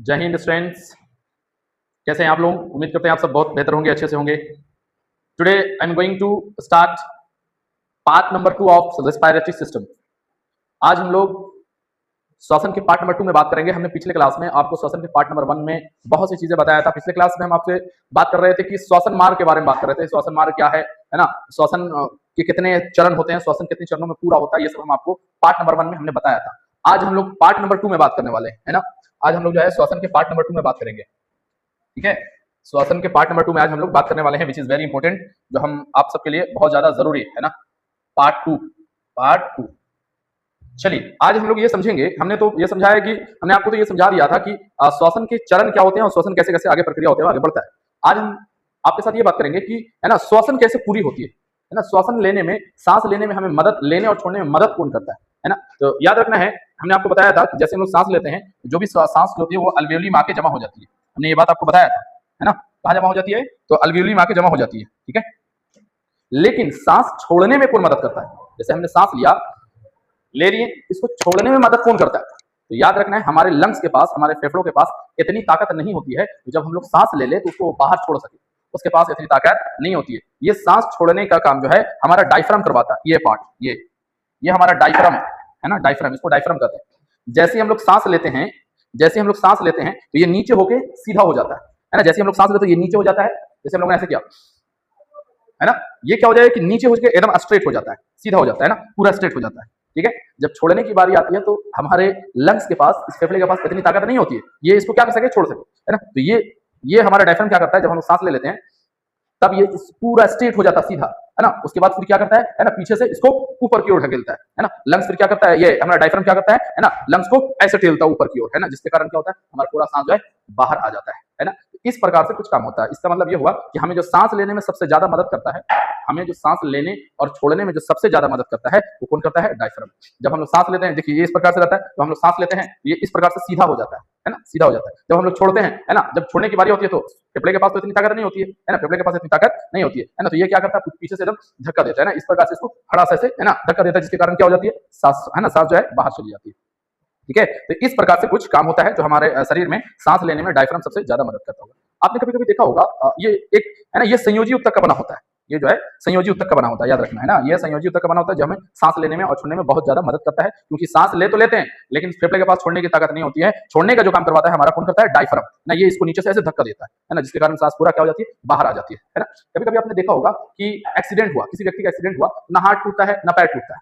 जय हिंद स्टूडेंट्स। कैसे हैं आप लोग? उम्मीद करते हैं आप सब बहुत बेहतर होंगे, अच्छे से होंगे। Today I am going to start part number 2 of respiratory system. आज हम लोग श्वसन के पार्ट नंबर 2 में बात करेंगे। हमने पिछले क्लास में आपको श्वसन के पार्ट नंबर 1 में बहुत सी चीजें बताया था। पिछले क्लास में हम आपसे बात कर रहे थे कि श्वसन मार्ग के बारे में बात कर रहे थे। श्वसन मार्ग क्या है ना, श्वसन के कितने चरण होते हैं, श्वसन कितने चरणों में पूरा होता है, ये सब हम आपको पार्ट नंबर 1 में हमने बताया था। आज हम लोग पार्ट नंबर 2 में बात करने वाले हैं, है ना। आज हम लोग जो है श्वसन के पार्ट नंबर 2 में बात करेंगे, ठीक है। श्वसन के पार्ट नंबर 2 में आज हम लोग बात करने वाले हैं, विच इज वेरी इंपॉर्टेंट, जो हम आप सबके लिए बहुत ज्यादा जरूरी है ना। पार्ट 2। चलिए आज हम लोग ये समझेंगे। हमने तो ये समझाया कि हमने आपको तो ये समझा दिया था कि श्वसन के चरण क्या होते हैं और श्वसन कैसे कैसे आगे प्रक्रिया होते हैं, आगे बढ़ता है। आज हम आपके साथ ये बात करेंगे कि है ना श्वसन कैसे पूरी होती है ना। श्वसन लेने में, सांस लेने में हमें मदद, लेने और छोड़ने में मदद कौन करता है ना। तो याद रखना है, हमने आपको बताया था कि जैसे हम लोग सांस लेते हैं, जो भी सांस होती है वो अल्वेओली में आके जमा हो जाती है। हमने ये बात आपको बताया था, है ना। कहाँ जमा हो जाती है? तो अल्वेओली में आके जमा हो जाती है, ठीक है। लेकिन सांस छोड़ने में कौन मदद करता है? जैसे हमने सांस लिया, ले लिए, इसको छोड़ने में मदद कौन करता है? तो याद रखना है, हमारे लंग्स के पास, हमारे फेफड़ों के पास इतनी ताकत नहीं होती है तो जब हम लोग सांस ले ले तो उसको बाहर छोड़ सके, उसके पास इतनी ताकत नहीं होती है। ये सांस छोड़ने का काम जो है हमारा डायफ्राम करवाता है। ये पार्ट, ये हमारा डायफ्राम है ना, डायफ्राम, इसको डायफ्राम कहते हैं। जैसे हम लोग सांस लेते हैं, तो ये नीचे होके सीधा हो जाता है ना। जैसे हम लोग सांस लेते हैं, ये नीचे हो जाता है। जैसे हम लोगों ने ऐसे किया, है ना, ये क्या हो जाएगा कि नीचे हो के एकदम स्ट्रेट हो जाता है, सीधा हो जाता है ना, पूरा स्ट्रेट हो जाता है, ठीक है। जब छोड़ने की बारी आती है तो हमारे लंग्स के पास, इस फेफड़े के पास इतनी ताकत नहीं होती है, ये इसको क्या कर सके, छोड़ सके, है ना। तो ये हमारा डायफ्राम क्या करता है, जब हम लोग सांस ले लेते हैं तब ये पूरा स्ट्रेट हो जाता है, सीधा, है ना। उसके बाद फिर क्या करता है ना, पीछे से इसको ऊपर की ओर ढकेलता है ना। लंग्स फिर क्या करता है, ये हमारा डायफ्राम क्या करता है ना, लंग्स को ऐसे ठेलता है ऊपर की ओर, है ना, जिसके कारण क्या होता है, हमारा पूरा सांस जो है बाहर आ जाता है ना। इस प्रकार से कुछ काम होता है। इसका मतलब ये हुआ कि हमें जो सांस लेने में सबसे ज्यादा मदद करता है, हमें जो सांस लेने और छोड़ने में जो सबसे ज्यादा मदद करता है वो कौन करता है? डायफ्राम। जब हम लोग सांस लेते हैं, देखिए ये इस प्रकार से रहता है, तो हम लोग सांस लेते हैं, ये इस प्रकार से सीधा हो जाता है ना, सीधा हो जाता है। जब हम लोग छोड़ते हैं, है ना, जब छोड़ने की बारी होती है तो फेफड़े के पास तो इतनी ताकत नहीं होती है ना, फेफड़े के पास इतनी ताकत नहीं होती है ना। तो ये क्या करता है, पीछे से एकदम धक्का देता है ना, इस प्रकार से इसको खड़ा से, है ना, धक्का देता है, जिसके कारण क्या हो जाती है, सांस, है ना, सांस जो है बाहर चली जाती है, ठीक है। तो इस प्रकार से कुछ काम होता है जो हमारे शरीर में सांस लेने में डायफ्राम सबसे ज्यादा मदद करता होगा। आपने कभी कभी देखा होगा, ये एक, है ना, ये संयोजी उत्तक का बना होता है। ये जो है संयोजी उत्तक का बना होता है, याद रखना, है ना। ये संयोजी उत्तक का बना होता है जो हमें सांस लेने में और छोड़ने में बहुत ज्यादा मदद करता है, क्योंकि सांस ले तो लेते हैं लेकिन फेफड़े के पास छोड़ने की ताकत नहीं होती है। छोड़ने का जो काम करवाता है हमारा कौन करता है? डायफ्राम ना। ये इसको नीचे से ऐसे धक्का देता है ना, जिसके कारण सांस पूरा क्या हो जाती है, बाहर आ जाती है ना। कभी कभी आपने देखा होगा कि एक्सीडेंट हुआ, किसी व्यक्ति का एक्सीडेंट हुआ, ना हाथ टूटता है ना पैर टूटता है,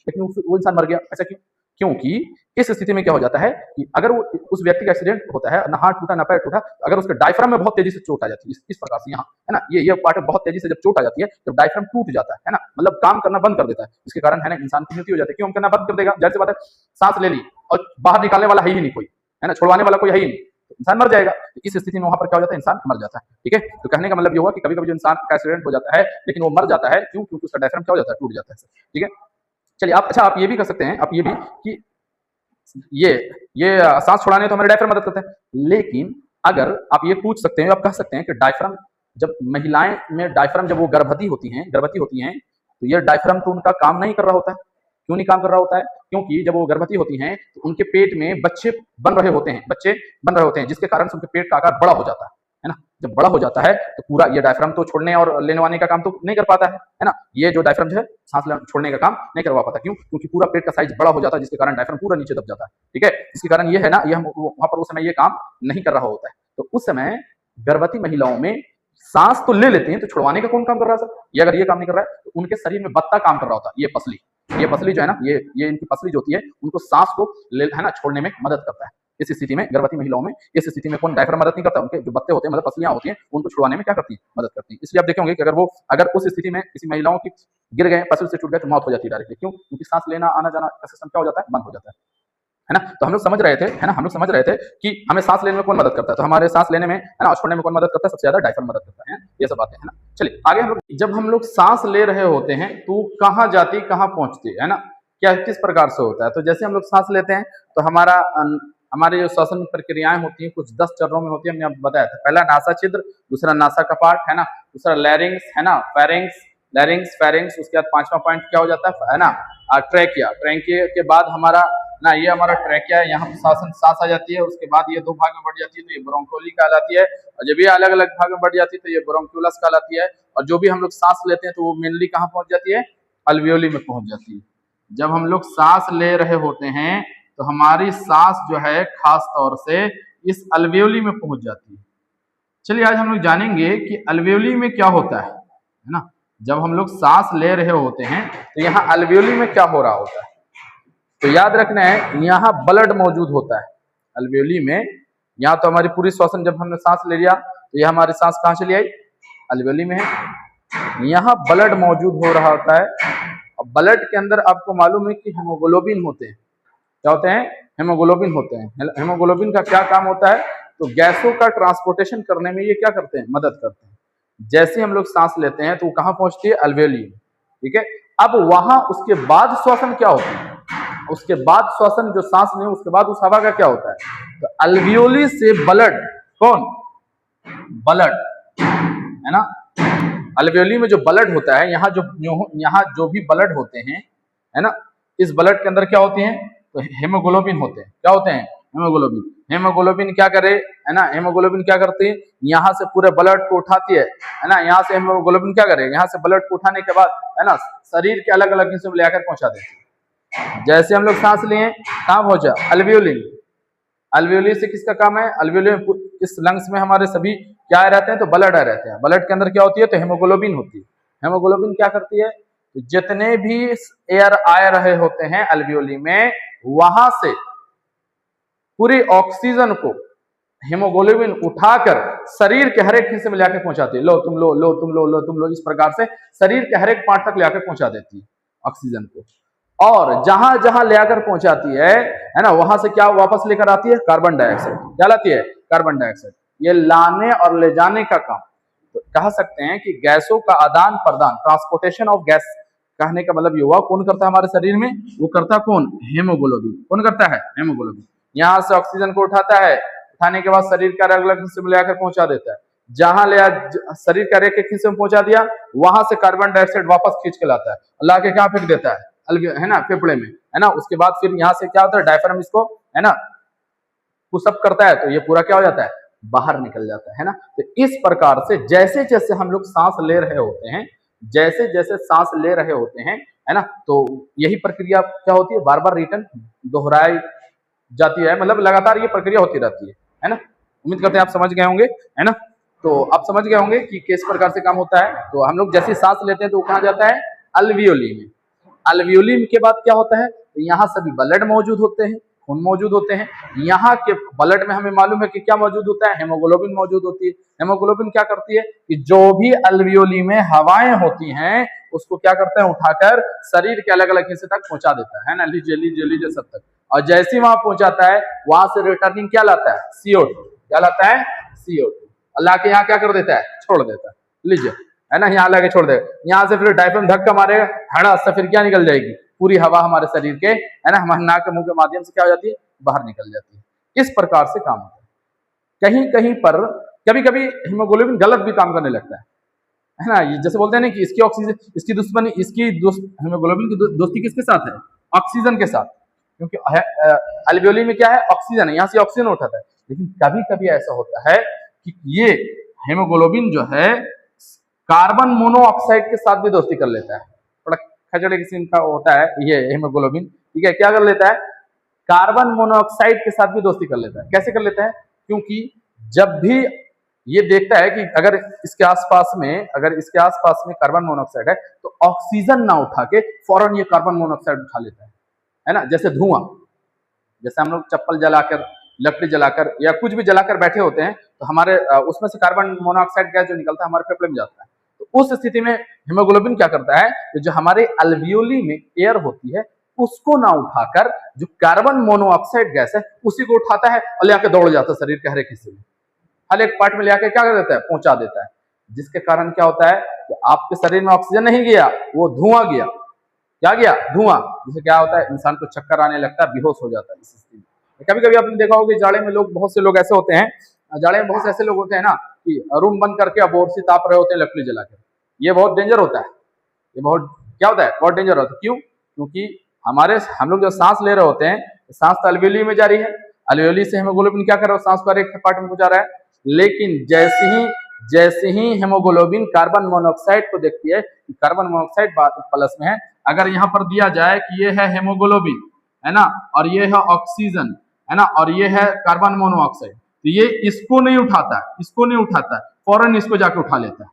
लेकिन वो इंसान मर गया। ऐसा क्यों? क्योंकि इस स्थिति में क्या हो जाता है कि अगर वो, उस व्यक्ति का एक्सीडेंट होता है, ना हाथ टूटा ना पैर टूटा, अगर उसके डायफ्राम में बहुत तेजी से चोट आ जाती है, इस प्रकार से यहाँ, है ना, ये पार्ट बहुत तेजी से जब चोट आ जाती है, जब डायफ्राम टूट जाता है ना, मतलब काम करना बंद कर देता है, इसके कारण, है ना, इंसान की मृत्यु हो जाती है। क्यों करना बंद कर देगा? जाहिर सी बात है, सांस ले ली और बाहर निकालने वाला है ही नहीं कोई, है ना, छोड़वाने वाला कोई है ही नहीं, तो इंसान मर जाएगा। इस स्थिति में वहां पर क्या हो जाता है, इंसान मर जाता है, ठीक है। तो कहने का मतलब ये हुआ कि कभी कभी जो इंसान का एक्सीडेंट हो जाता है लेकिन वो मर जाता है, क्यों? क्योंकि उसका डायफ्राम क्या हो जाता है, टूट जाता है, ठीक है। चलिए आप, अच्छा, आप ये भी कर सकते हैं, आप ये भी कि ये सांस छुड़ाने तो हमारे डायफ्राम मदद करते हैं, लेकिन अगर आप ये पूछ सकते हैं, आप कह सकते हैं कि डायफ्राम, जब महिलाएं में डायफ्राम, जब वो गर्भवती होती हैं तो ये डायफ्राम तो उनका काम नहीं कर रहा होता है। क्यों नहीं काम कर रहा होता है? क्योंकि जब वो गर्भवती होती हैं तो उनके पेट में बच्चे बन रहे होते हैं, जिसके कारण उनके पेट का आकार बड़ा हो जाता है ना। जब बड़ा हो जाता है तो पूरा ये डायफ्राम तो छोड़ने और लेने वाने का काम तो नहीं कर पाता है ना। ये जो डायफ्राम जो है सांस छोड़ने का काम नहीं करवा पाता। क्यों? क्योंकि पूरा पेट का साइज बड़ा हो जाता है, जिसके कारण डायफ्राम पूरा नीचे दब जाता है, ठीक है। इसके कारण ये है ना, ये हम वहां पर उस समय ये काम नहीं कर रहा होता है। तो उस समय गर्भवती महिलाओं में सांस तो ले लेती हैं, तो छुड़वाने का कौन काम कर रहा है सर? ये अगर ये काम नहीं कर रहा है तो उनके शरीर में बत्ता काम कर रहा होता है। ये पसली जो है ना, ये इनकी पसली जो होती है, उनको सांस को, है ना, छोड़ने में मदद करता है। इस स्थिति में गर्भवती महिलाओं में, इस स्थिति में कौन डायफ्राम मदद नहीं करता, उनके जो बत्ते होते हैं, मतलब पसलियां होती हैं, उनको छुड़वाने में क्या करती है, मदद करती है। इसलिए आप देखेंगे कि अगर उस स्थिति में किसी महिलाओं की गिर गए, पसली से टूट गए, तो मौत हो जाती है डायरेक्टली। क्यों? क्योंकि सांस लेना आना जाना का सिस्टम क्या हो जाता है, बंद हो जाता है ना। तो हम लोग समझ रहे थे, है ना, हम लोग समझ रहे थे कि हमें सांस लेने में कौन मदद करता है। तो हमारे सांस लेने में, है ना, और छोड़ने में कौन मदद करता है? सबसे ज्यादा डायफ्राम मदद करता है। ये सब बातें, है ना। चलिए आगे हम लोग, जब हम लोग सांस ले रहे होते हैं तो कहाँ जाती, कहाँ पहुंचती है ना, क्या किस प्रकार से होता है? तो जैसे हम लोग सांस लेते हैं तो हमारी जो श्वसन प्रक्रियाएं होती हैं कुछ 10 चरणों में होती है, हमने आपको बताया था। पहला नासा छिद्र, दूसरा नासा कपाट, है ना, दूसरा लैरिंग्स, है ना, फेरिंग्स, उसके बाद 5वां पॉइंट क्या हो जाता है ना, ट्रैकिया के बाद हमारा ना, ये हमारा ट्रैकिया है, यहाँ सांस आ जाती है, उसके बाद ये दो भाग में बढ़ जाती है तो ये ब्रोंकोली कहलाती है, और जब ये अलग अलग भाग में बढ़ जाती है तो ये ब्रोंक्यूलस कहलाती है। और जो भी हम लोग सांस लेते हैं तो वो मेनली कहाँ पहुंच जाती है, अल्वियोली में पहुंच जाती है। जब हम लोग सांस ले रहे होते हैं तो हमारी सांस जो है खास तौर से इस अल्वियोली में पहुंच जाती है। चलिए आज हम लोग जानेंगे कि अल्वियोली में क्या होता है ना। जब हम लोग सांस ले रहे होते हैं तो यहाँ अल्वियोली में क्या हो रहा होता है, तो याद रखना है यहाँ ब्लड मौजूद होता है अल्वियोली में। यहाँ तो हमारी पूरी श्वसन, जब हमने सांस ले लिया तो ये हमारी सांस कहाँ चली आई, अल्वियोली में है। यहाँ ब्लड मौजूद हो रहा होता है, और ब्लड के अंदर आपको मालूम है कि हेमोग्लोबिन होते हैं। क्या होते हैं, हेमोग्लोबिन होते हैं। हेमोग्लोबिन का क्या काम होता है, तो गैसों का ट्रांसपोर्टेशन करने में ये क्या करते हैं, मदद करते हैं। जैसे हम लोग सांस लेते हैं तो वो कहाँ पहुंचती है, अल्वियोली में। ठीक है, अब वहां उसके बाद श्वसन क्या होता है, उसके बाद श्वसन जो सांस नहीं, उसके बाद उस हवा का क्या होता है, तो अल्वियोली से ब्लड, कौन, ब्लड है ना, अल्वियोली में जो ब्लड होता है, यहाँ जो भी ब्लड होते हैं है ना, इस ब्लड के अंदर क्या होती हैं, तो हेमोग्लोबिन होते हैं। क्या होते हैं, हेमोग्लोबिन। हेमोग्लोबिन क्या करे, है ना, हेमोग्लोबिन क्या करती है, यहाँ से पूरे ब्लड को उठाती है ना। यहाँ से हेमोग्लोबिन क्या करे, यहाँ से ब्लड को उठाने के बाद है ना शरीर के अलग अलग हिस्सों में लेकर पहुंचा देती है। जैसे हम लोग सांस लिए, कहाँ पहुंचा, अल्वियोली। अल्वियोली से किसका काम है, अल्वियोली में इस लंग्स में हमारे सभी क्या रहते हैं, तो ब्लड आ रहते हैं। ब्लड के अंदर क्या होती है, तो हेमोग्लोबिन होती है। हेमोग्लोबिन क्या करती है, तो जितने भी एयर आ रहे होते हैं अल्वियोली में, वहां से पूरी ऑक्सीजन को हेमोग्लोबिन उठाकर शरीर के हर एक हिस्से में लाकर पहुंचाती है। लो तुम लो, लो तुम लो, लो तुम लो, इस प्रकार से शरीर के हर एक पार्ट तक लाकर पहुंचा देती है ऑक्सीजन को। और जहां जहां ले आकर पहुंचाती है ना, वहां से क्या वापस लेकर आती है, कार्बन डाइऑक्साइड। क्या लाती है, कार्बन डाइऑक्साइड। ये लाने और ले जाने का काम। तो कह सकते हैं कि गैसों का आदान प्रदान, ट्रांसपोर्टेशन ऑफ गैस, कहने का मतलब ये हुआ, कौन करता है हमारे शरीर में, वो करता कौन, हेमोग्लोबिन। कौन करता है, हेमोग्लोबिन। यहाँ से ऑक्सीजन को उठाता है, उठाने के बाद शरीर का अलग अलग हिस्से में लेकर पहुंचा देता है। जहां ले शरीर का एक हिस्से में पहुंचा दिया, वहां से कार्बन डाइऑक्साइड वापस खींच के लाता है, ला के क्या फेंक देता है, है ना, फेफड़े में, है ना। उसके बाद फिर यहाँ से क्या होता है, डायफ्राम इसको है ना पुशअप करता है, तो ये पूरा क्या हो जाता है, बाहर निकल जाता है ना। तो इस प्रकार से जैसे जैसे हम लोग सांस ले रहे होते हैं, जैसे जैसे सांस ले रहे होते हैं, है ना, तो यही प्रक्रिया क्या होती है, बार बार रिटर्न दोहराई जाती है। मतलब लगातार ये प्रक्रिया होती रहती है ना। उम्मीद करते हैं आप समझ गए होंगे, है ना। तो आप समझ गए होंगे कि किस प्रकार से काम होता है। तो हम लोग जैसे सांस लेते हैं तो वो कहाँ जाता है, अल्वियोली में। अल्वियोली के बाद क्या होता है, तो यहाँ सभी ब्लड मौजूद होते हैं, खून मौजूद होते हैं। यहाँ के ब्लड में हमें मालूम है कि क्या मौजूद होता है, हेमोग्लोबिन मौजूद होती है। हेमोग्लोबिन क्या करती है कि जो भी अल्वियोली में हवाएं होती हैं उसको क्या करते हैं, उठाकर शरीर के अलग अलग हिस्से तक पहुंचा देता है ना, लीजिए लीजिए लीजिए सब तक। और जैसे ही वहां पहुंचाता है, वहां से रिटर्निंग क्या लाता है, CO2। क्या लाता है, CO2। अल्लाह के यहाँ क्या कर देता है, छोड़ देता है, लीजिए, है ना, यहाँ लाके छोड़ देगा। यहाँ से फिर डायफ्राम धक्का मारेगा, हड़स से फिर क्या निकल जाएगी, पूरी हवा हमारे शरीर के, है ना, हमारे नाक के मुंह के माध्यम से क्या हो जाती है, बाहर निकल जाती है। इस प्रकार से काम होता है। कहीं कहीं पर कभी कभी हीमोग्लोबिन गलत भी काम करने लगता है ना। जैसे बोलते हैं ना कि इसकी ऑक्सीजन, इसकी दुश्मनी, हीमोग्लोबिन की दोस्ती किसके साथ है, ऑक्सीजन के साथ। क्योंकि अल्वियोली में क्या है, ऑक्सीजन है, यहाँ से ऑक्सीजन उठाता है। लेकिन कभी कभी ऐसा होता है कि ये हेमोग्लोबिन जो है कार्बन मोनोऑक्साइड के साथ भी दोस्ती कर लेता है। थोड़ा खचड़े किस्म का होता है ये हेमोग्लोबिन, ठीक है। क्या कर लेता है, कार्बन मोनोऑक्साइड के साथ भी दोस्ती कर लेता है। कैसे कर लेता है, क्योंकि जब भी ये देखता है कि अगर इसके आसपास में कार्बन मोनोऑक्साइड है, तो ऑक्सीजन ना उठा के फौरन ये कार्बन मोनोऑक्साइड उठा लेता है ना। जैसे धुआं, जैसे हम लोग चप्पल जलाकर, लकड़ी जलाकर या कुछ भी जलाकर बैठे होते हैं, तो हमारे उसमें से कार्बन मोनोऑक्साइड गैस जो निकलता है हमारे फेफड़े में जाता है। तो उस स्थिति में हीमोग्लोबिन क्या करता है, तो जो हमारे अल्वियोली में एयर होती है उसको ना उठाकर जो कार्बन मोनोऑक्साइड गैस है उसी को उठाता है और ले आकर दौड़ जाता है शरीर के हर एक हिस्से में, हर एक पार्ट में ले आकर क्या कर देता है, पहुंचा देता है। जिसके कारण क्या होता है कि आपके शरीर में ऑक्सीजन नहीं गया, वो धुआं गया। क्या गया, धुआं। जिससे क्या होता है, इंसान को चक्कर आने लगता है, बेहोश हो जाता है इस स्थिति में। कभी कभी आपने देखा होगा जाड़े में लोग, बहुत से लोग ऐसे होते हैं, जाड़े में बहुत से ऐसे लोग होते हैं ना कि रूम बंद करके अब बोरसी ताप रहे होते हैं लकड़ी जलाकर। ये बहुत डेंजर होता है, ये बहुत क्या होता है, बहुत डेंजर होता है। क्यों, क्योंकि हम लोग जो सांस ले रहे होते हैं सांस तो अल्वेली में जारी है, अल्वेली से हेमोग्लोबिन क्या कर रहा है, सांस को एक पार्ट में पहुंचा रहा है। लेकिन जैसे ही हेमोग्लोबिन कार्बन मोनोऑक्साइड को देखती है कि कार्बन मोनोऑक्साइड प्लस में है, अगर यहाँ पर दिया जाए कि ये है हेमोग्लोबिन, है ना, और ये है ऑक्सीजन, है ना, और ये है कार्बन मोनोऑक्साइड, तो ये इसको नहीं उठाता है, फौरन इसको जाके उठा लेता है।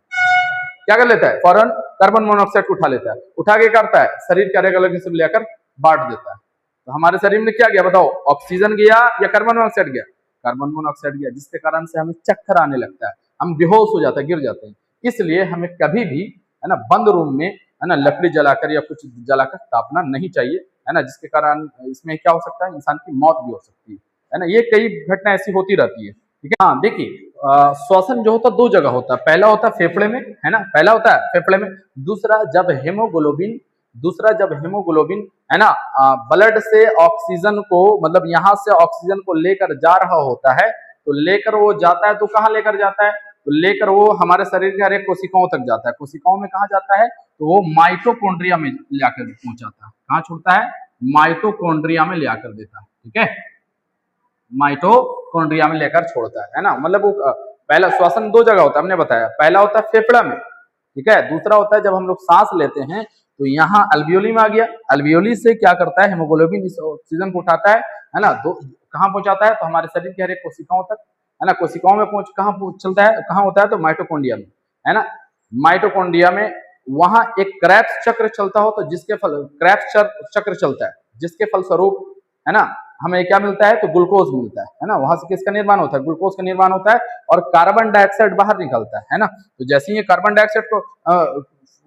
क्या कर लेता है, फौरन कार्बन मोनोऑक्साइड को उठा लेता है, उठा के करता है शरीर के अलग अलग हिस्से में लेकर बांट देता है। तो हमारे शरीर में क्या गया बताओ, ऑक्सीजन गया या कार्बन मोनोऑक्साइड गया, कार्बन मोनोऑक्साइड गया, जिसके कारण से हमें चक्कर आने लगता है, हम बेहोश हो जाते हैं, गिर जाते हैं। इसलिए हमें कभी भी, है ना, बंद रूम में, है ना, लकड़ी जलाकर या कुछ जलाकर तापना नहीं चाहिए, है ना, जिसके कारण इसमें क्या हो सकता है, इंसान की मौत भी हो सकती है ना। ये कई घटना ऐसी होती रहती है, ठीक है। हाँ देखिए, श्वसन जो होता है दो जगह होता है, पहला होता है फेफड़े में, है ना, पहला होता है फेफड़े में, दूसरा जब हेमोग्लोबिन, है ना, ब्लड से ऑक्सीजन को, मतलब यहाँ से ऑक्सीजन को लेकर जा रहा होता है, तो लेकर वो जाता है, तो कहाँ लेकर जाता है, तो लेकर वो हमारे शरीर के हर एक कोशिकाओं तक जाता है। कोशिकाओं में कहाँ जाता है, तो वो माइटोकॉन्ड्रिया में लाकर पहुंचाता है। कहाँ छोड़ता है, माइटोकॉन्ड्रिया में लाकर देता है, ठीक है, माइटोकॉन्ड्रिया में लेकर छोड़ता है ना। मतलब वो पहला श्वसन दो जगह होता है, हमने बताया, पहला होता है फेफड़ा में, ठीक है, दूसरा होता है जब हम लोग सांस लेते हैं, तो यहाँ अल्वियोली में आ गया, अल्वियोली से क्या करता है, हेमोग्लोबिन इस ऑक्सीजन को उठाता है ना, कहाँ पहुंचाता है, तो हमारे शरीर के हर एक कोशिकाओं तक, है ना, कोशिकाओं में कहाँ चलता है, कहाँ होता है, तो माइटोकॉन्ड्रिया में, है ना, माइटोकॉन्ड्रिया में वहां एक क्रेब्स चक्र चलता हो, तो क्रेब्स चक्र चलता है, जिसके फलस्वरूप, है ना, हमें क्या मिलता है, तो ग्लूकोज मिलता है ना। वहां से किसका निर्माण होता है, ग्लूकोज का निर्माण होता है, और कार्बन डाइऑक्साइड बाहर निकलता है ना। तो जैसे ही कार्बन डाइऑक्साइड को,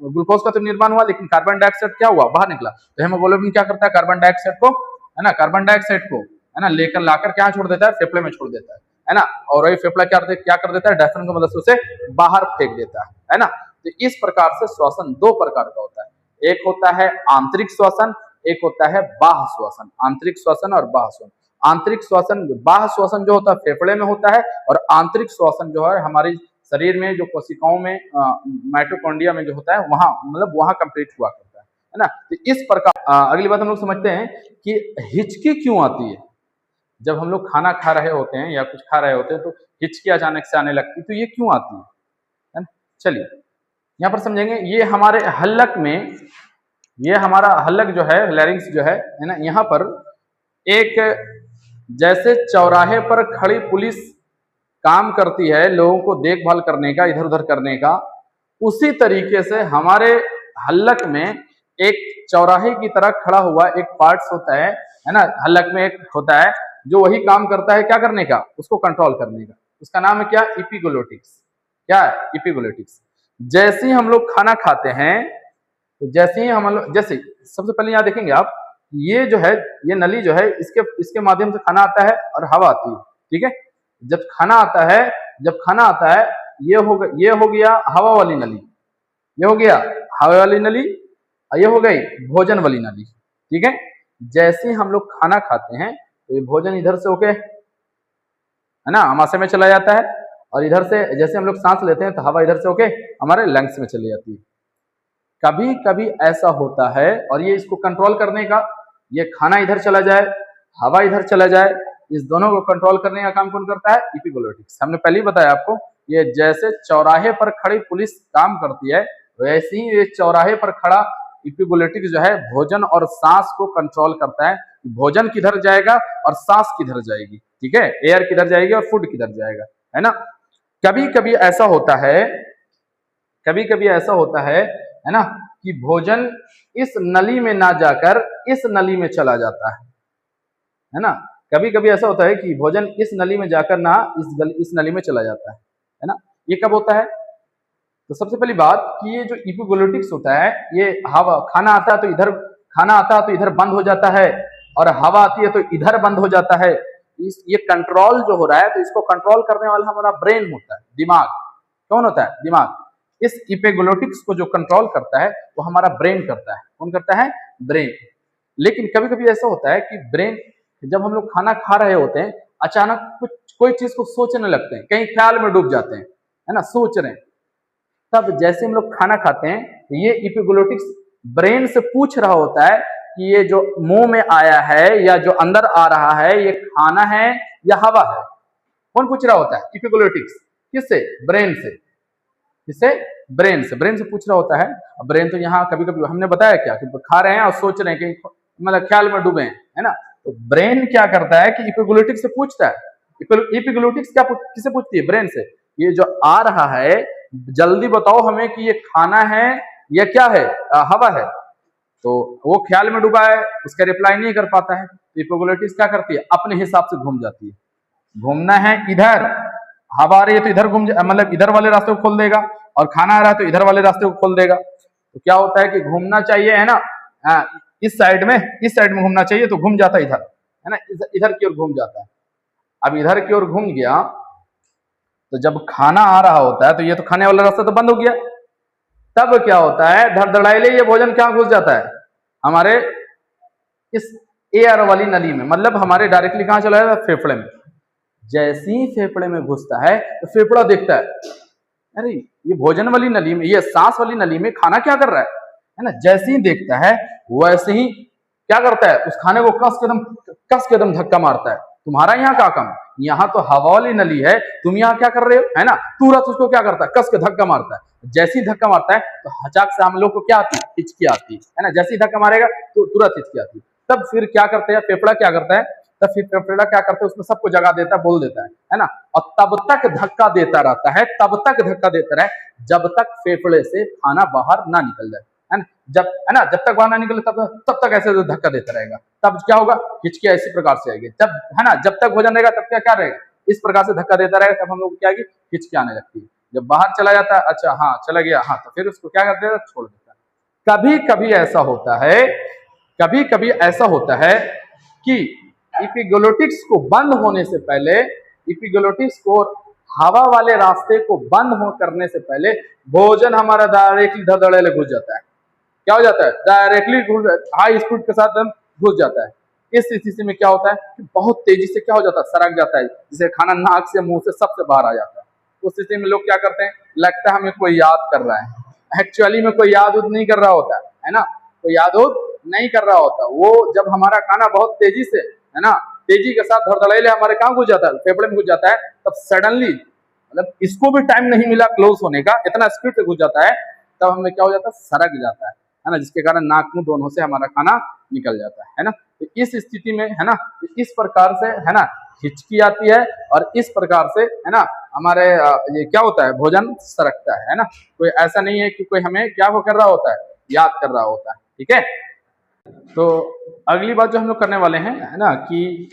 ग्लूकोज का तो निर्माण हुआ, लेकिन कार्बन डाइऑक्साइड क्या हुआ, बाहर निकला, तो हेमोग्लोबिन क्या करता है, कार्बन डाइऑक्साइड को, है ना, कार्बन डाइऑक्साइड को, है ना, लेकर लाकर क्या छोड़ देता है, फेफड़े में छोड़ देता है ना, और वही फेफड़ा क्या कर देता है, डायफ्राम की मदद से उसे बाहर फेंक देता है ना। तो इस प्रकार से श्वसन दो प्रकार का होता है, एक होता है आंतरिक श्वसन, एक होता है बाह्य श्वसन, आंतरिक श्वसन और बाह्य श्वसन। आंतरिक श्वसन, बाह्य श्वसन जो होता है फेफड़े में होता है, और आंतरिक श्वसन जो है हमारे शरीर में जो कोशिकाओं में, माइटोकॉन्ड्रिया में जो होता है, वहां, मतलब वहां कंप्लीट हुआ करता है ना। तो इस प्रकार अगली बात हम लोग समझते हैं कि हिचकी क्यों आती है। जब हम लोग खाना खा रहे होते हैं या कुछ खा रहे होते हैं, तो हिचकी अचानक से आने लगती है, तो ये क्यों आती है ना। चलिए यहाँ पर समझेंगे, ये हमारे हल्लक में, ये हमारा हल्लक जो है, लैरिंक्स जो है ना, यहाँ पर एक, जैसे चौराहे पर खड़ी पुलिस काम करती है लोगों को देखभाल करने का, इधर उधर करने का, उसी तरीके से हमारे हल्लक में एक चौराहे की तरह खड़ा हुआ एक पार्ट्स होता है ना, हल्लक में एक होता है जो वही काम करता है, क्या करने का, उसको कंट्रोल करने का। उसका नाम है क्या, इपिग्लोटिक्स। क्या है, इपिग्लोटिक्स। जैसे ही हम लोग खाना खाते हैं, तो जैसे ही हम लोग, जैसे सबसे पहले यहाँ देखेंगे आप, ये जो है, ये नली जो है, इसके माध्यम से खाना आता है और हवा आती है, ठीक है। जब खाना आता है, ये हो गया हवा वाली नली, ये हो गया हवा वाली नली, और ये हो गई भोजन वाली नली, ठीक है। जैसे ही हम लोग खाना खाते हैं, तो ये भोजन इधर से होके, है ना, आमाशय में चला जाता है, और इधर से जैसे हम लोग सांस लेते हैं, तो हवा इधर से होके हमारे लंग्स में चली जाती है। कभी कभी ऐसा होता है, और ये इसको कंट्रोल करने का, ये खाना इधर चला जाए, हवा इधर चला जाए, इस दोनों को कंट्रोल करने का काम कौन करता है, इपिग्लोटिक्स। हमने पहले ही बताया आपको, ये जैसे चौराहे पर खड़ी पुलिस काम करती है, वैसे ही ये चौराहे पर खड़ा इपिग्लोटिक्स जो है, भोजन और सांस को कंट्रोल करता है, भोजन किधर जाएगा और सांस किधर जाएगी, ठीक है, एयर किधर जाएगी और फूड किधर जाएगा, है ना। कभी कभी ऐसा होता है ना, कि भोजन इस नली में ना जाकर इस नली में चला जाता है ना। कभी कभी ऐसा होता है कि भोजन इस नली में जाकर ना इस नली में चला जाता है ना। ये कब होता है, तो सबसे पहली बात कि ये जो इपिग्लोटिक्स होता है, ये हवा, खाना आता है तो इधर बंद हो जाता है, और हवा आती है तो इधर बंद हो जाता है। ये कंट्रोल जो हो रहा है, तो इसको कंट्रोल करने वाला हमारा ब्रेन होता है, दिमाग। कौन होता है, दिमाग। इस इपिग्लोटिक्स को जो कंट्रोल करता है, वो हमारा ब्रेन करता है। कौन करता है, ब्रेन। लेकिन कभी कभी ऐसा होता है कि ब्रेन, जब हम लोग खाना खा रहे होते हैं, अचानक कोई चीज को सोचने लगते हैं, कहीं ख्याल में डूब जाते हैं, है ना, सोच रहे हैं। तब जैसे हम लोग खाना खाते हैं, ये इपिग्लोटिक्स ब्रेन से पूछ रहा होता है कि ये जो मुंह में आया है या जो अंदर आ रहा है ये खाना है या हवा है? कौन पूछ रहा होता है? इपिग्लोटिक्स। किससे? ब्रेन से। किससे? ब्रेन से। ब्रेन से पूछ रहा होता है। ब्रेन तो यहाँ कभी कभी हमने बताया क्या कि खा रहे हैं और सोच रहे हैं कि मतलब ख्याल में डूबे हैं, है ना? तो ब्रेन क्या करता है कि इपिग्लोटिक्स से पूछता है। इपिग्लोटिक्स क्या किसे पूछती है? ब्रेन से। ये जो आ रहा है जल्दी बताओ हमें कि ये खाना है या क्या है? हवा है। तो वो ख्याल में डूबा है, उसका रिप्लाई नहीं कर पाता है। तो इपिग्लोटिक्स क्या करती है? अपने हिसाब से घूम जाती है। घूमना है इधर, हवा आ रही है तो इधर घूम मतलब इधर वाले रास्ते को खोल देगा, और खाना आ रहा है तो इधर वाले रास्ते को खोल देगा। तो क्या होता है कि घूमना चाहिए, है ना, इस साइड में घूमना चाहिए तो घूम जाता है इधर, है ना, इधर की ओर घूम जाता है। अब इधर की ओर घूम गया तो जब खाना आ रहा होता है तो ये तो खाने वाला रास्ता तो बंद हो गया। तब क्या होता है? धड़धड़ाइले ये भोजन क्या घुस जाता है? हमारे इस एयर वाली नली में, मतलब हमारे डायरेक्टली कहां चला जाता है? फेफड़े में। जैसे ही फेफड़े में घुसता है तो फेफड़ा देखता है, अरे ये भोजन वाली नली में, ये सांस वाली नली में खाना क्या कर रहा है ना? जैसे ही देखता है वैसे ही क्या करता है? उस खाने को कस के दम धक्का मारता है। तुम्हारा यहाँ क्या काम? यहाँ तो हवा वाली नली है, तुम यहाँ क्या कर रहे हो, है ना? तुरंत उसको क्या करता है? कस के धक्का मारता है। जैसे ही धक्का मारता है तो हचाक से हम लोग को क्या आती है? हिचकी आती है ना? जैसे ही धक्का मारेगा तो तुरंत हिचकी आती है। तब फिर क्या करते हैं? फेफड़ा क्या करता है? तब फिर फेफड़ा क्या करता है? उसमें सबको जगा देता है, बोल देता है ना? और तब तक धक्का देता रहता है, तब तक धक्का देता रहे जब तक फेफड़े से खाना बाहर ना निकल जाए, है ना? जब तक बाहर ना निकले तब तक ऐसे धक्का देता रहेगा। तब क्या होगा? हिचकी इसी प्रकार से आएगी। जब, है ना, जब तक भोजन रहेगा तब क्या रहेगा? इस प्रकार से धक्का देता रहेगा। तब हम लोग क्या आएगी? हिचकी आने लगती है। जब बाहर चला जाता है, अच्छा हाँ चला गया, हाँ, तो फिर उसको क्या कर देता है? छोड़ देता है। कभी कभी ऐसा होता है, कभी कभी ऐसा होता है कि इपिग्लोटिक्स को बंद होने से पहले, इपिग्लोटिक्स को हवा वाले रास्ते को बंद करने से पहले भोजन हमारा डायरेक्टली धड़धड़े घुस जाता है। क्या हो जाता है? डायरेक्टली हाई स्पीड के साथ घुस जाता है। इस स्थिति में क्या होता है कि बहुत तेजी से क्या हो जाता है? सरक जाता है, जिसे खाना नाक से, मुंह से, सबसे बाहर आ जाता है। उस स्थिति में लोग क्या करते हैं? लगता है हमें कोई याद कर रहा है, एक्चुअली में कोई याद नहीं कर रहा होता है ना? कोई याद नहीं कर रहा होता। वो जब हमारा खाना बहुत तेजी से, है ना, तेजी के साथ धड़धड़ाइले हमारे कहाँ घुस जाता है? फेफड़े में घुस जाता है। तब सडनली, मतलब इसको भी टाइम नहीं मिला क्लोज होने का, इतना स्पीड से घुस जाता है। तब हमें क्या हो जाता है? सरक जाता है ना, जिसके कारण नाक मुंह दोनों से हमारा खाना निकल जाता है ना? तो इस स्थिति में, है ना, इस प्रकार से, है ना, हिचकी आती है, और इस प्रकार से, है ना, हमारे ये क्या होता है? भोजन सरकता है ना? कोई ऐसा नहीं है कि कोई हमें क्या वो कर रहा होता है? याद कर रहा होता है। ठीक है। तो अगली बात जो हम लोग करने वाले हैं, है ना, कि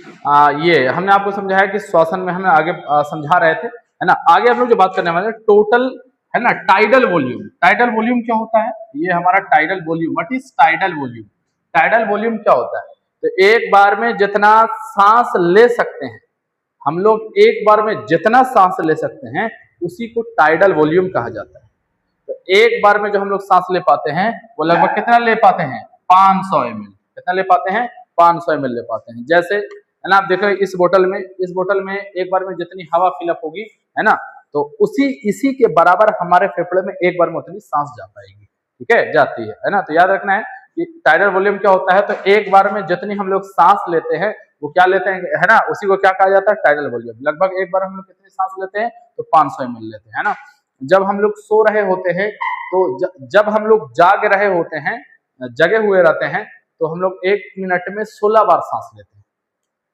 ये हमने आपको समझाया कि श्वसन में हमें आगे समझा रहे थे, है ना? आगे हम लोग जो बात करने वाले हैं टोटल, है ना, टाइडल वॉल्यूम। टाइडल वॉल्यूम क्या होता है? ये हमारा tidal volume. What is tidal volume? Tidal volume क्या होता है? तो एक बार में जितना सांस ले सकते हैं हम लोग, एक बार में जितना सांस ले सकते हैं उसी को टाइडल वॉल्यूम कहा जाता है। तो एक बार में जो हम लोग सांस ले पाते हैं वो लगभग कितना ले पाते हैं? 500 ml। कितना ले पाते हैं? 500 ml ले पाते हैं। जैसे, है ना, आप देखो इस बोतल में एक बार में जितनी हवा फिलअप होगी, है ना, तो इसी के बराबर हमारे फेफड़े में एक बार में उतनी सांस जा पाएगी। ठीक है, जाती है ना? तो याद रखना है कि टाइडल वॉल्यूम क्या होता है। तो एक बार में जितनी हम लोग सांस लेते हैं वो क्या लेते हैं, है ना, उसी को क्या कहा जाता है? Tidal volume. लगभग एक बार हम लोग कितनी सांस लेते हैं? तो 500 ml लेते हैं, है ना? जब हम लोग सो रहे होते हैं, तो जब हम लोग जाग रहे होते हैं, जगे हुए रहते हैं, तो हम लोग 1 मिनट में 16 बार सांस लेते हैं।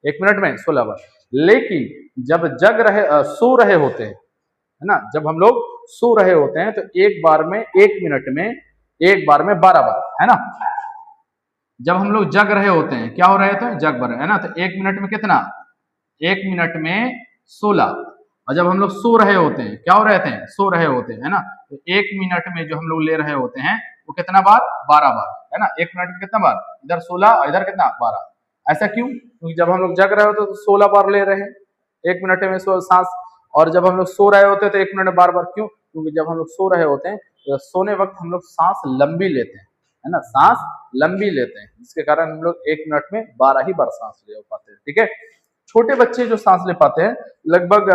1 मिनट में 16 बार। लेकिन जब सो रहे होते हैं, है ना, जब हम लोग सो रहे होते हैं तो एक बार में 1 मिनट में 12 बार, है ना? जब हम लोग जग रहे होते हैं, क्या हो रहे होते हैं? जग रहे, है ना? तो 1 मिनट में कितना? 1 मिनट में 16। और जब हम लोग सो रहे होते हैं, क्या हो रहे हैं? सो रहे होते हैं, है ना? तो 1 मिनट में जो हम लोग ले रहे होते हैं वो कितना बार? 12 बार, है ना? 1 मिनट में कितना बार? इधर 16 और इधर कितना? 12। ऐसा क्यों? क्योंकि जब हम लोग जग रहे होते हैं तो 16 बार ले रहे हैं 1 मिनट में सांस, और जब हम लोग सो रहे होते हैं तो 1 मिनट में 12 बार। क्यों? क्योंकि जब हम लोग सो रहे होते हैं तो सोने वक्त हम लोग सांस लंबी लेते हैं, है ना, सांस लंबी लेते हैं, जिसके कारण हम लोग 1 मिनट में 12 ही बार सांस ले पाते हैं। ठीक है। छोटे बच्चे जो सांस ले पाते हैं लगभग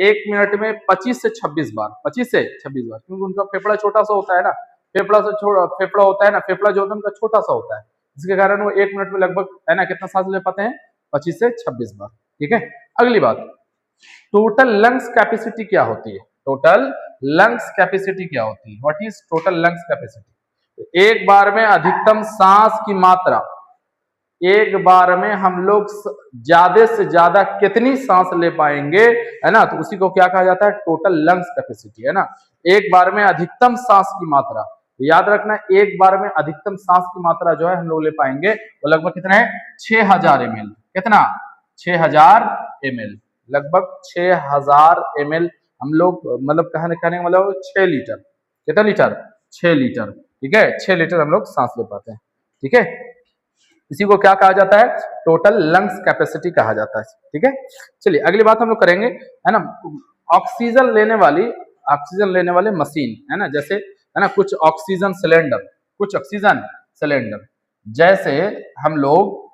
1 मिनट में 25 से 26 बार, 25 से 26 बार, क्योंकि उनका फेफड़ा छोटा सा होता है ना, फेफड़ा होता है ना, फेफड़ा जो होता है उनका छोटा सा होता है, जिसके कारण वो 1 मिनट में लगभग है ना कितना सांस ले पाते हैं, 25 से 26 बार। ठीक है, अगली बात, टोटल लंग्स कैपेसिटी क्या होती है? टोटल लंग्स कैपेसिटी क्या होती है? What is total lungs capacity? एक बार में अधिकतम सांस की मात्रा, एक बार में हम लोग ज्यादा से ज्यादा कितनी सांस ले पाएंगे, है ना, तो उसी को क्या कहा जाता है? टोटल लंग्स कैपेसिटी, है ना। एक बार में अधिकतम सांस की मात्रा, याद रखना, एक बार में अधिकतम सांस की मात्रा जो है हम लोग ले पाएंगे वो लगभग कितना है? 6000 ml। कितना? 6000 ml, लगभग 6000 ml हम लोग मतलब कहने का मतलब 6 लीटर। कितना लीटर? 6 लीटर। ठीक है, 6 लीटर हम लोग सांस ले पाते हैं। ठीक है, इसी को क्या कहा जाता है? टोटल लंग्स कैपेसिटी कहा जाता है। ठीक है, चलिए अगली बात हम लोग करेंगे, है ना, ऑक्सीजन लेने वाले मशीन, है ना, जैसे है ना कुछ ऑक्सीजन सिलेंडर, जैसे हम लोग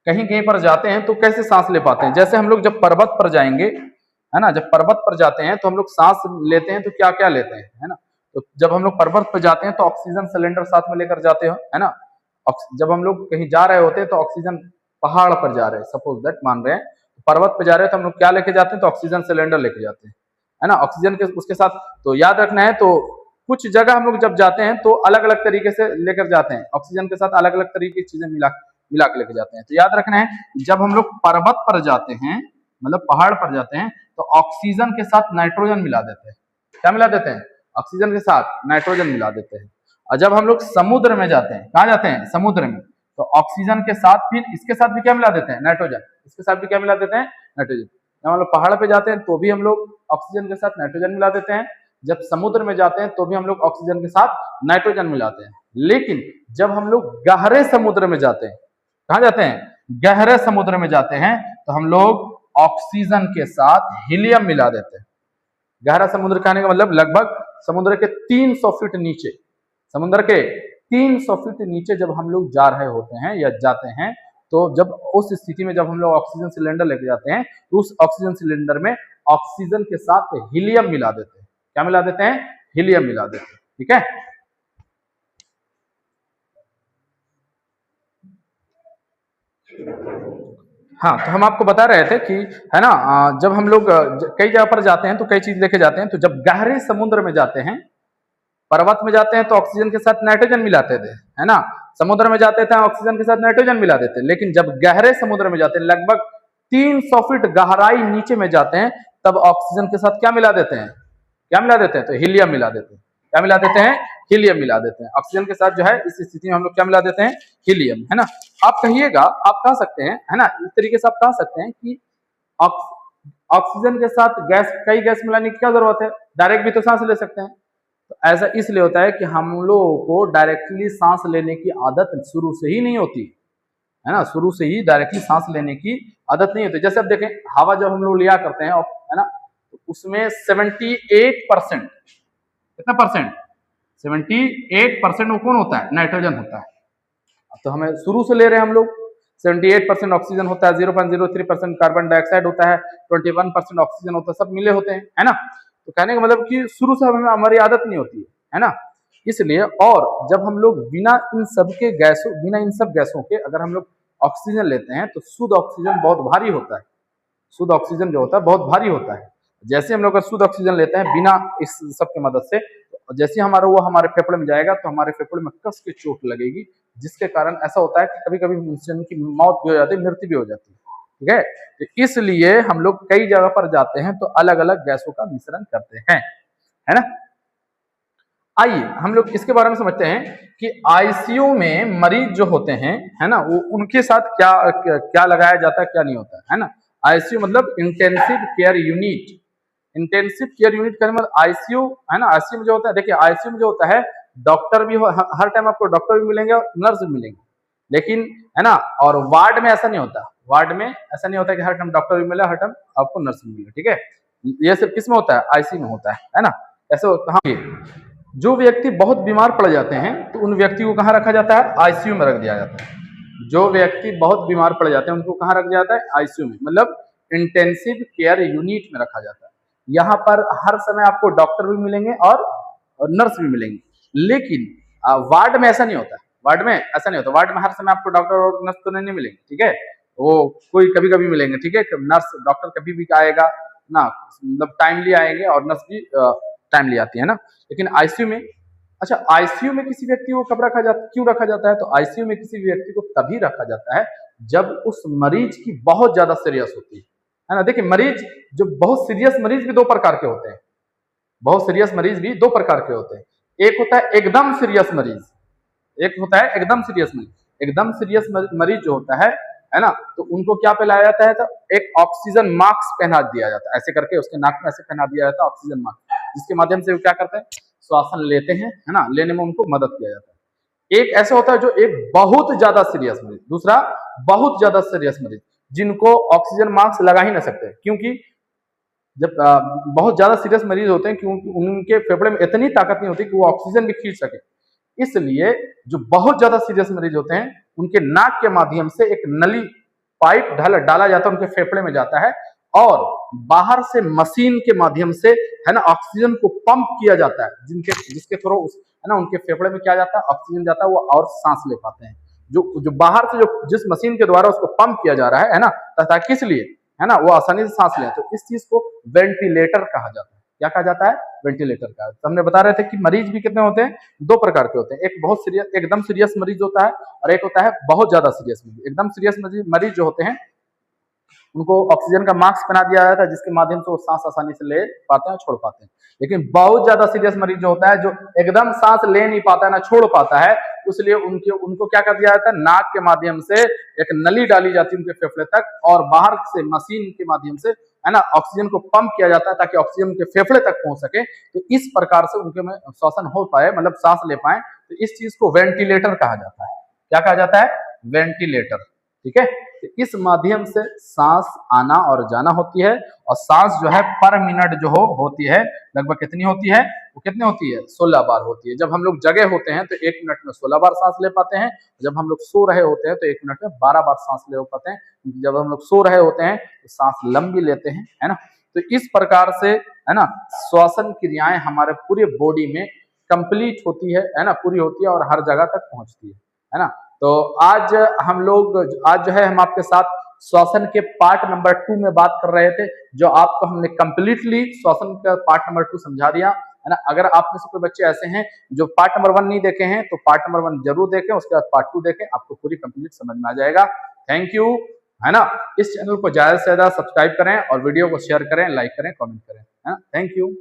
कहीं कहीं पर जाते हैं तो कैसे सांस ले पाते हैं? जैसे हम लोग जब पर्वत पर जाएंगे, है ना, जब पर्वत पर जाते हैं तो हम लोग सांस लेते हैं तो क्या क्या लेते हैं, है ना, तो जब हम लोग पर्वत पर जाते हैं तो ऑक्सीजन सिलेंडर साथ में लेकर जाते हो, है ना। जब हम लोग कहीं जा रहे होते हैं तो ऑक्सीजन, पहाड़ पर जा रहे हैं सपोज दैट, मान रहे हैं पर्वत पर जा रहे हैं तो हम लोग क्या लेके जाते हैं? तो ऑक्सीजन सिलेंडर लेके जाते हैं, है ना, ऑक्सीजन के उसके साथ। तो याद रखना है, तो कुछ जगह हम लोग जब जाते हैं तो अलग अलग तरीके से लेकर जाते हैं, ऑक्सीजन के साथ अलग अलग तरीके की चीजें मिला के लेके जाते हैं। तो याद रखना है, जब हम लोग पर्वत पर जाते हैं, मतलब पहाड़ पर जाते हैं, तो ऑक्सीजन के साथ नाइट्रोजन मिला देते हैं। क्या मिला देते हैं? ऑक्सीजन के साथ नाइट्रोजन मिला देते हैं। और जब हम लोग समुद्र में जाते हैं, कहाँ जाते हैं? समुद्र में, तो ऑक्सीजन के साथ फिर इसके साथ भी क्या मिला देते हैं? नाइट्रोजन। इसके साथ भी क्या मिला देते हैं? नाइट्रोजन। जब हम लोग पहाड़ पे जाते हैं तो भी हम लोग ऑक्सीजन के साथ नाइट्रोजन मिला देते हैं, जब समुद्र में जाते हैं तो भी हम लोग ऑक्सीजन के साथ नाइट्रोजन मिलाते हैं। लेकिन जब हम लोग गहरे समुद्र में जाते हैं, कहाँ जाते हैं? गहरे समुद्र में जाते हैं, तो हम लोग ऑक्सीजन के साथ हीलियम मिला देते हैं। गहरा समुद्र कहने का मतलब लगभग समुद्र के 300 फीट नीचे, समुद्र के 300 फीट नीचे जब हम लोग जा रहे होते हैं या जाते हैं, तो जब उस स्थिति में जब हम लोग ऑक्सीजन सिलेंडर लेके जाते हैं तो उस ऑक्सीजन सिलेंडर में ऑक्सीजन के साथ हीलियम मिला देते हैं। क्या मिला देते हैं? हीलियम मिला देते हैं। ठीक है, हाँ, तो हम आपको बता रहे थे कि, है ना, जब हम लोग कई जगह पर जाते हैं तो कई चीज लेके जाते हैं। तो जब गहरे समुद्र में जाते हैं, पर्वत में जाते हैं तो ऑक्सीजन के साथ नाइट्रोजन मिलाते थे, है ना, समुद्र में जाते थे ऑक्सीजन के साथ नाइट्रोजन मिला देते। लेकिन जब गहरे समुद्र में जाते हैं, लगभग 300 फीट गहराई नीचे में जाते हैं, तब ऑक्सीजन के साथ क्या मिला देते हैं? क्या मिला देते हैं? तो हीलियम मिला देते हैं। क्या मिला देते हैं? हीलियम मिला देते हैं। ऑक्सीजन के साथ जो है इस स्थिति में हम लोग क्या मिला देते हैं? हीलियम, है ना। आप कहिएगा, आप कह सकते हैं, है ना, इस तरीके से आप कह सकते हैं कि ऑक्सीजन के साथ गैस, कई गैस मिलाने की क्या जरूरत है? डायरेक्ट भी तो सांस ले सकते हैं। तो ऐसा इसलिए होता है कि हम लोगों को डायरेक्टली सांस लेने की आदत शुरू से ही नहीं होती, है ना, शुरू से ही डायरेक्टली सांस लेने की आदत नहीं होती। जैसे अब देखें, हवा जब हम लोग लिया करते हैं, है ना, तो उसमें 78%, कितना परसेंट? 78% वो कौन होता है? नाइट्रोजन होता है। तो हमें शुरू से ले रहे हैं हम लोग, 78% ऑक्सीजन होता है, 0.03% कार्बन डाइऑक्साइड होता है, 21% ऑक्सीजन होता है, सब मिले होते हैं, है ना। तो कहने का मतलब कि शुरू से हमें, हमारी आदत नहीं होती है ना, इसलिए। और जब हम लोग बिना इन सब गैसों के अगर हम लोग ऑक्सीजन लेते हैं तो शुद्ध ऑक्सीजन बहुत भारी होता है। शुद्ध ऑक्सीजन जो होता है बहुत भारी होता है। जैसे हम लोग अगर शुद्ध ऑक्सीजन लेते हैं बिना इस सब की मदद से, तो जैसे वो हमारे फेफड़े में जाएगा तो हमारे फेफड़े में कस के चोट लगेगी, जिसके कारण ऐसा होता है कि कभी कभी इंसान की मौत भी हो जाती है, मृत्यु भी हो जाती है। ठीक है, तो इसलिए हम लोग कई जगह पर जाते हैं तो अलग अलग गैसों का मिश्रण करते हैं, है ना। आइए हम लोग इसके बारे में समझते हैं कि आईसीयू में मरीज जो होते हैं, है ना, वो उनके साथ क्या क्या लगाया जाता है, क्या नहीं होता है ना। आईसीयू मतलब intensive care unit. Intensive care unit का मतलब आईसीयू, है ना। आईसीयू में जो होता है, देखिए आईसीयू में जो होता है, डॉक्टर भी हर टाइम आपको डॉक्टर भी मिलेंगे और नर्स भी मिलेंगे, लेकिन, है ना, और वार्ड में ऐसा नहीं होता। वार्ड में ऐसा नहीं होता कि हर टाइम डॉक्टर भी मिले, हर टाइम आपको नर्स भी मिले। ठीक है, ये सिर्फ किस में होता है? आईसीयू में होता है ना। ऐसे हाँ, जो व्यक्ति बहुत बीमार पड़ जाते हैं तो उन व्यक्ति को कहाँ रखा जाता है? आईसीयू में रख दिया जाता है। जो व्यक्ति बहुत बीमार पड़ जाते हैं उनको कहाँ रखा जाता है? आईसीयू में, मतलब इंटेंसिव केयर यूनिट में रखा जाता है। यहाँ पर हर समय आपको डॉक्टर भी मिलेंगे और नर्स भी मिलेंगे, लेकिन वार्ड में ऐसा नहीं होता। वार्ड में ऐसा नहीं होता, वार्ड में हर समय आपको डॉक्टर और नर्स तो नहीं मिलेंगे, ठीक है, वो कोई कभी कभी मिलेंगे, ठीक है, नर्स डॉक्टर कभी भी आएगा ना, मतलब टाइमली आएंगे और नर्स भी टाइमली आती है ना। लेकिन आईसीयू में, अच्छा आईसीयू में किसी व्यक्ति को कब रखा जाता, क्यों रखा जाता है, तो आईसीयू में किसी व्यक्ति को तभी रखा जाता है जब उस मरीज की बहुत ज्यादा सीरियस होती है ना। देखिए मरीज, जो बहुत सीरियस मरीज भी दो प्रकार के होते हैं, बहुत सीरियस मरीज भी दो प्रकार के होते हैं। एक होता है एकदम सीरियस मरीज, एक होता है एकदम सीरियस मरीज। एकदम सीरियस मरीज जो होता है ना, तो उनको क्या पहनाया जाता है, तो एक ऑक्सीजन मास्क पहना दिया जाता है, ऐसे करके उसके नाक में ऐसे पहना दिया जाता है ऑक्सीजन मास्क, जिसके माध्यम से वो क्या करते हैं, श्वासन लेते हैं, है ना, लेने में उनको मदद किया जाता है। एक ऐसा होता है जो एक बहुत ज्यादा सीरियस मरीज, दूसरा बहुत ज्यादा सीरियस मरीज, जिनको ऑक्सीजन मास्क लगा ही ना सकते, क्योंकि जब बहुत ज्यादा सीरियस मरीज होते हैं, क्योंकि उनके फेफड़े में इतनी ताकत नहीं होती कि वो ऑक्सीजन भी खींच सके। इसलिए जो बहुत ज्यादा सीरियस मरीज होते हैं, उनके नाक के माध्यम से एक नली पाइप डाला जाता है, उनके फेफड़े में जाता है, और बाहर से मशीन के माध्यम से, है ना, ऑक्सीजन को पंप किया जाता है, जिसके थ्रू, है ना, उनके फेफड़े में क्या जाता है, ऑक्सीजन जाता है, वो और सांस ले पाते हैं। जो बाहर से जो जिस मशीन के द्वारा उसको पंप किया जा रहा है ना, ताकि इसलिए, है ना, वो आसानी से सांस ले, तो इस चीज को वेंटिलेटर कहा जाता है। क्या कहा जाता है, वेंटिलेटर का। तो हमने बता रहे थे कि मरीज भी कितने होते हैं, दो प्रकार के होते हैं, एक बहुत सीरियस, एकदम सीरियस मरीज होता है, और एक होता है बहुत ज्यादा सीरियस मरीज। एकदम सीरियस मरीज जो होते हैं, उनको ऑक्सीजन का मास्क पहना दिया जाता है, जिसके माध्यम से वो सांस आसानी से ले पाते हैं और छोड़ पाते हैं। लेकिन बहुत ज्यादा सीरियस मरीज जो होता है, जो एकदम सांस ले नहीं पाता है ना छोड़ पाता है, इसलिए उनको क्या कर दिया जाता है, नाक के माध्यम से एक नली डाली जाती है उनके फेफड़े तक, और बाहर से मशीन के माध्यम से, है ना, ऑक्सीजन को पंप किया जाता है, ताकि ऑक्सीजन उनके फेफड़े तक पहुंच सके, तो इस प्रकार से उनके में श्वसन हो पाए, मतलब सांस ले पाए। तो इस चीज को वेंटिलेटर कहा जाता है। क्या कहा जाता है, वेंटिलेटर, ठीक है। तो इस माध्यम से सांस आना और जाना होती है, और सांस जो है पर मिनट जो होती है, लगभग कितनी होती है, वो कितनी होती है, 16 बार होती है। जब हम लोग जगे होते हैं तो 1 मिनट में 16 बार सांस ले पाते हैं, जब हम लोग सो रहे होते हैं तो 1 मिनट में 12 बार सांस ले पाते हैं। जब हम लोग सो रहे होते हैं तो सांस लंबी लेते हैं, है ना। तो इस प्रकार से, है ना, श्वसन क्रियाएं हमारे पूरे बॉडी में कंप्लीट होती है ना, पूरी होती है, और हर जगह तक पहुंचती है ना। तो आज जो है हम आपके साथ श्वसन के पार्ट नंबर 2 में बात कर रहे थे, जो आपको हमने कंप्लीटली श्वसन का पार्ट नंबर 2 समझा दिया, है ना। अगर आप में से कोई बच्चे ऐसे हैं जो पार्ट नंबर 1 नहीं देखे हैं, तो पार्ट नंबर 1 जरूर देखें, उसके बाद पार्ट 2 देखें, आपको पूरी कंप्लीट समझ में आ जाएगा। थैंक यू, है ना। इस चैनल को ज्यादा से ज्यादा सब्सक्राइब करें, और वीडियो को शेयर करें, लाइक करें, कमेंट करें, है ना। Thank you.